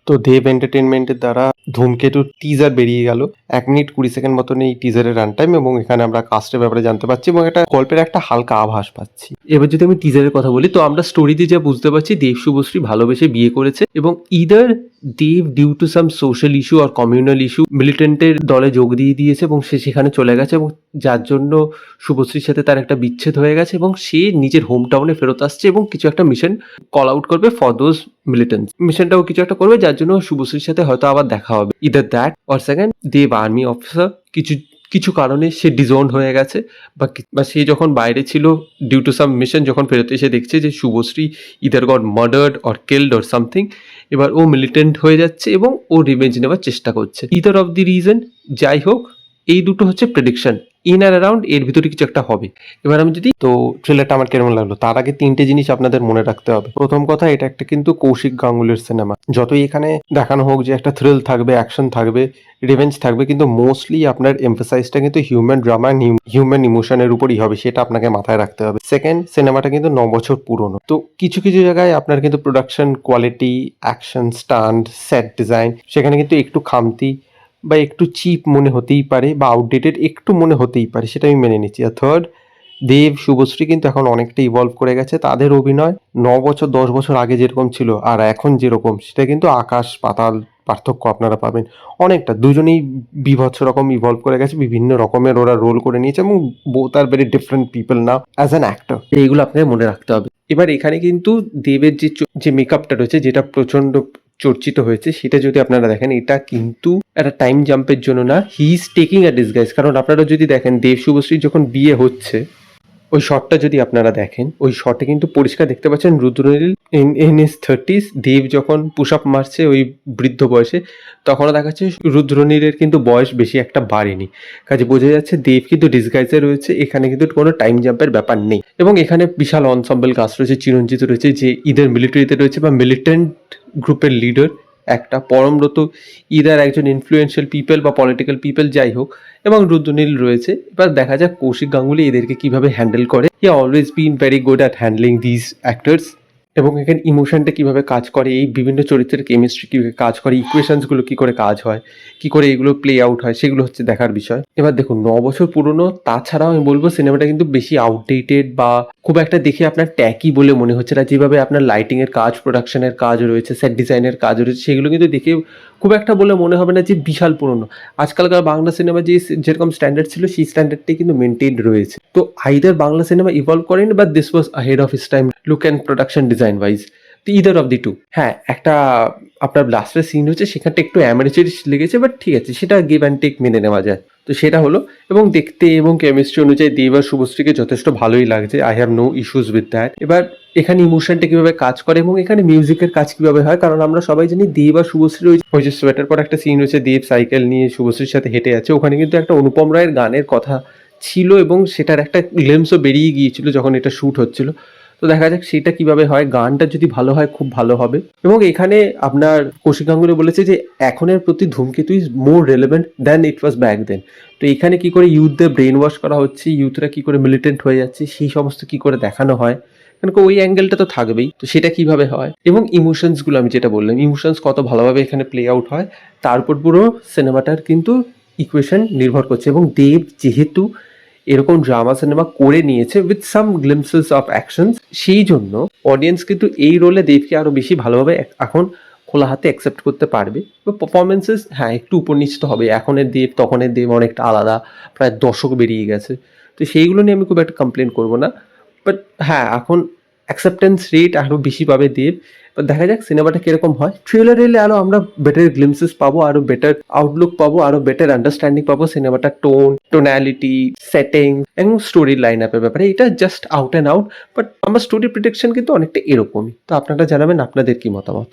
তো দেব এন্টারটেনমেন্টের দ্বারা ধূমকেতুর টিজার বেরিয়ে গেল। 1 মিনিট 20 সেকেন্ড মতন এই টিজারের রান টাইম, এবং এখানে আমরা কাস্টের ব্যাপারে জানতে পারছি এবং একটা গল্পের একটা হালকা আভাস পাচ্ছি। এবার যদি আমি টিজারের কথা বলি, তো আমরা স্টোরিতে যা বুঝতে পারছি, দেব শুভশ্রী ভালোবেসে বিয়ে করেছে এবং either they've due to some social issue আর কমিউনাল ইস্যু মিলিটেন্টের দলে যোগ দিয়ে দিয়েছে এবং সে সেখানে চলে গেছে, এবং যার জন্য শুভশ্রীর সাথে তার একটা বিচ্ছেদ হয়ে গেছে এবং সে নিজের হোম টাউনে ফেরত আসছে এবং কিছু একটা মিশন কল আউট করবে ফর দোজ মিলিটেন্টস। মিশনটাও কিছু একটা করবে যার জন্য শুভশ্রীর সাথে হয়তো আবার দেখা হবে। Either that or second, Dev army officer কিছু কিছু কারণে সে ডিজোন্ড হয়ে গেছে, বা সে যখন বাইরে ছিল ডিউ টু সাম মিশন, যখন ফেরত এসে দেখছে যে Subhashree either goat murdered or killed or something, এবার ও মিলিটেন্ট হয়ে যাচ্ছে এবং ও রিভেঞ্জ নেওয়ার চেষ্টা করছে। ইদার অফ দি রিজন, যাই হোক, এই দুটো হচ্ছে প্রেডিকশন। ইন আর অ্যারাউন্ড এর ভিতরে কিছু একটা হবে। এবার আমি যদি, তো ট্রেলারটা আমার কেমন লাগলো তার আগে 3টে জিনিস আপনাদের মনে রাখতে হবে। প্রথম কথা, এটা একটা কিন্তু কৌশিক গাঙ্গুলির সিনেমা। যতই এখানে দেখানো হোক যে একটা থ্রিল থাকবে, অ্যাকশন থাকবে, রিভেঞ্জ থাকবে, কিন্তু মোস্টলি আপনার এমফাসাইজটা কিন্তু হিউম্যান ড্রামা, হিউম্যান ইমোশনের উপরই হবে, সেটা আপনাকে মাথায় রাখতে হবে। সেকেন্ড, সিনেমাটা কিন্তু 9 বছর পুরনো, তো কিছু কিছু জায়গায় আপনার কিন্তু production quality, action, stunt, set design, সেখানে কিন্তু একটু খামতি বা একটু চিপ মনে হতেই পারে, বা আউটডেটেড একটু মনে হতেই পারে, সেটা আমি মেনে নিচ্ছি। আর থার্ড, দেব শুভশ্রী কিন্তু এখন অনেকটা ইভলভ করে গেছে। তাদের অভিনয় 9 বছর 10 বছর আগে যেরকম ছিল আর এখন যেরকম, সেটা কিন্তু আকাশ পাতাল পার্থক্য আপনারা পাবেন অনেকটা। দুজনেই বিভৎস রকম ইভলভ করে গেছে, বিভিন্ন রকমের ওরা রোল করে নিয়েছে, এবং both are very different people now as an actor. এইগুলো আপনাকে মনে রাখতে হবে। এবার এখানে কিন্তু দেবের যে মেকআপটা রয়েছে, যেটা প্রচন্ড চর্চিত হয়েছে, সেটা যদি আপনারা দেখেন, এটা কিন্তু একটা টাইম জাম্পের জন্য না, he is taking a disguise. কারণ আপনারা যদি দেখেন, দেব শুভশ্রীর যখন বিয়ে হচ্ছে, ওই শটটা যদি আপনারা দেখেন, ওই শটে কিন্তু পরিষ্কার দেখতে পাচ্ছেন রুদ্রনীল ইন হিজ 30s। দেব যখন পুশ আপ মারছে ওই বৃদ্ধ বয়সে, তখনও দেখাচ্ছে রুদ্রনীলের কিন্তু বয়স বেশি একটা বাড়েনি। কাজে বোঝা যাচ্ছে দেব কিন্তু ডিসগাইজে রয়েছে, এখানে কিন্তু কোনো টাইম জাম্পের ব্যাপার নেই। এবং এখানে বিশাল অনসাম্বল কাস্ট রয়েছে, চিরঞ্জিত রয়েছে, যে ইদার মিলিটারিতে রয়েছে বা মিলিটেন্ট গ্রুপের লিডার, একটা পরমব্রত ইদার একজন ইনফ্লুয়েন্সিয়াল পিপল বা পলিটিক্যাল পিপল, যাই হোক, এবং রুদ্রনীল রয়েছে। এবার দেখা যাক কৌশিক গাঙ্গুলি এদেরকে কিভাবে হ্যান্ডেল করে। He always been very good at handling this actors, এবং এখানে ইমোশনটা কিভাবে কাজ করে, এই বিভিন্ন চরিত্রের কেমিস্ট্রি কীভাবে কাজ করে, ইকুয়েশনসগুলো কী করে কাজ হয়, কী করে এগুলো প্লে আউট হয়, সেগুলো হচ্ছে দেখার বিষয়। এবার দেখুন, 9 বছর পুরনো, তাছাড়াও আমি বলবো সিনেমাটা কিন্তু বেশি আউটডেটেড বা খুব একটা দেখে আপনার ট্যাকি বলে মনে হচ্ছে না। যেভাবে আপনার লাইটিংয়ের কাজ, প্রোডাকশনের কাজ রয়েছে, সেট ডিজাইনের কাজ রয়েছে, সেগুলো কিন্তু দেখে খুব একটা বলে মনে হবে না যে বিশাল পুরনো। আজকালকার বাংলা সিনেমা যেরকম স্ট্যান্ডার্ড ছিল, সেই স্ট্যান্ডার্ডটাই কিন্তু মেনটেন রয়েছে। তো আইদার বাংলা সিনেমা ইভলভ করেনি, বা this was ahead of his time look and production design wise. তো ইদার অফ দি টু। হ্যাঁ, একটা আপনার লাস্টের সিন হচ্ছে, সেখানটা একটু অ্যামারেচারিশ লেগেছে, বাট ঠিক আছে, সেটা গিভ অ্যান্ড টেক মেনে নেওয়া যায়। তো সেটা হলো, এবং দেখতে এবং কেমিস্ট্রি অনুযায়ী দেব আর শুভশ্রীকে যথেষ্ট ভালোই লাগছে। I have no issues with that. এবার এখানে ইমোশনটা কিভাবে কাজ করে এবং এখানে মিউজিকের কাজ কিভাবে হয়, কারণ আমরা সবাই জানি দেব আর শুভশ্রীর ওই যে সোয়েটার পর একটা সিন রয়েছে, দেব সাইকেল নিয়ে শুভশ্রীর সাথে হেঁটে যাচ্ছে, ওখানে কিন্তু একটা অনুপম রায়ের গানের কথা ছিল এবং সেটার একটা গ্লিমসও বেরিয়ে গিয়েছিল যখন এটা শ্যুট হচ্ছিল। তো দেখা যাক সেটা কিভাবে হয়। গানটা যদি ভালো হয়, খুব ভালো হবে। এবং এখানে আপনার কৌশিক গাঙ্গুলি বলেছে যে এখনের প্রতি ধূমকেতু is more relevant than it was back then. তো এখানে কি করে ইউথদের ব্রেন ওয়াশ করা হচ্ছে, ইউথরা কি করে মিলিটেন্ট হয়ে যাচ্ছে, সেই সমস্ত কি করে দেখানো হয়, কারণ ওই অ্যাঙ্গেলটা তো থাকবেই। তো সেটা কিভাবে হয়, এবং ইমোশনসগুলো আমি যেটা বললাম, ইমোশনস কত ভালোভাবে এখানে প্লে আউট হয়, তার উপর পুরো সিনেমাটার কিন্তু ইকুয়েশন নির্ভর করছে। এবং দেব যেহেতু এরকম ড্রামা সিনেমা করে নিয়েছে with some glimpses of actions, সেই জন্য অডিয়েন্স কিন্তু এই রোলে দেবকে আরও বেশি ভালোভাবে এখন খোলা হাতে অ্যাকসেপ্ট করতে পারবে। পারফরমেন্সেস হ্যাঁ একটু উপর নিচ তো হবে, এখনের দেব তখনের দেব অনেকটা আলাদা, প্রায় দশক বেরিয়ে গেছে। তো সেইগুলো নিয়ে আমি খুব একটা কমপ্লেন করবো না, বাট হ্যাঁ, এখন অ্যাকসেপ্টেন্স রেট আরও বেশি পাবে দেব। এবার দেখা যাক সিনেমাটা কিরকম হয়। ট্রেলার এলে আরও আমরা বেটার গ্লিমসেস পাবো, আরও বেটার আউটলুক পাবো, আরও বেটার আন্ডারস্ট্যান্ডিং পাবো সিনেমাটার টোন, টোনালিটি, সেটিং এবং স্টোরি লাইন আপের ব্যাপারে। এটা just out and out, but আমার স্টোরি প্রেডিকশন কিন্তু অনেকটা এরকমই। তো আপনারা জানাবেন আপনাদের কি মতামত।